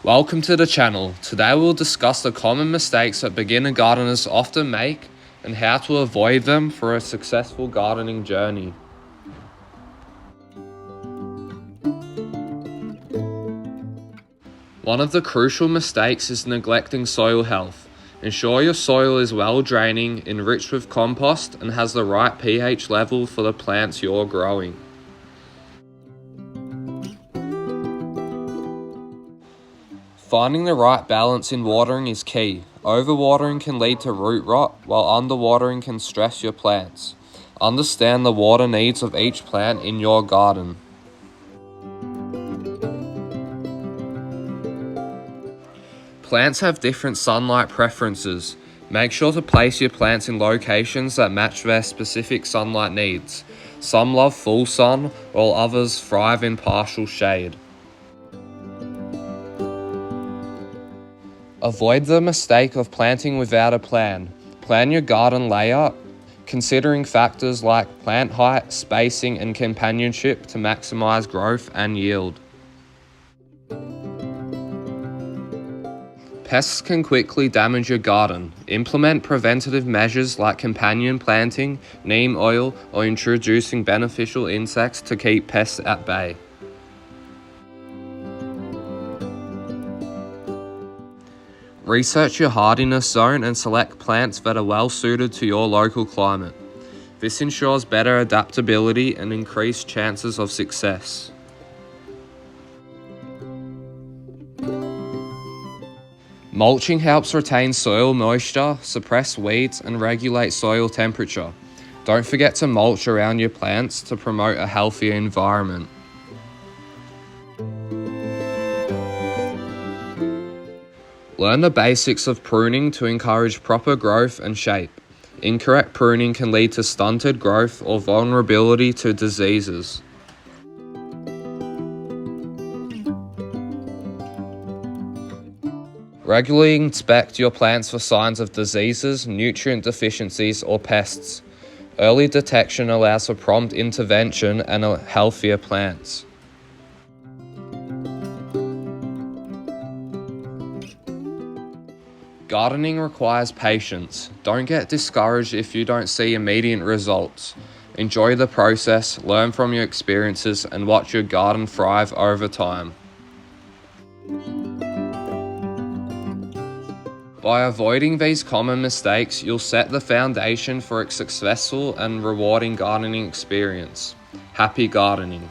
Welcome to the channel. Today we'll discuss the common mistakes that beginner gardeners often make and how to avoid them for a successful gardening journey. One of the crucial mistakes is neglecting soil health. Ensure your soil is well draining, enriched with compost, and has the right pH level for the plants you're growing. Finding the right balance in watering is key. Overwatering can lead to root rot, while underwatering can stress your plants. Understand the water needs of each plant in your garden. Plants have different sunlight preferences. Make sure to place your plants in locations that match their specific sunlight needs. Some love full sun, while others thrive in partial shade. Avoid the mistake of planting without a plan. Plan your garden layout, considering factors like plant height, spacing, and companionship to maximize growth and yield. Pests can quickly damage your garden. Implement preventative measures like companion planting, neem oil, or introducing beneficial insects to keep pests at bay. Research your hardiness zone and select plants that are well suited to your local climate. This ensures better adaptability and increased chances of success. Mulching helps retain soil moisture, suppress weeds, and regulate soil temperature. Don't forget to mulch around your plants to promote a healthier environment. Learn the basics of pruning to encourage proper growth and shape. Incorrect pruning can lead to stunted growth or vulnerability to diseases. Regularly inspect your plants for signs of diseases, nutrient deficiencies, or pests. Early detection allows for prompt intervention and healthier plants. Gardening requires patience. Don't get discouraged if you don't see immediate results. Enjoy the process, learn from your experiences, and watch your garden thrive over time. By avoiding these common mistakes, you'll set the foundation for a successful and rewarding gardening experience. Happy gardening!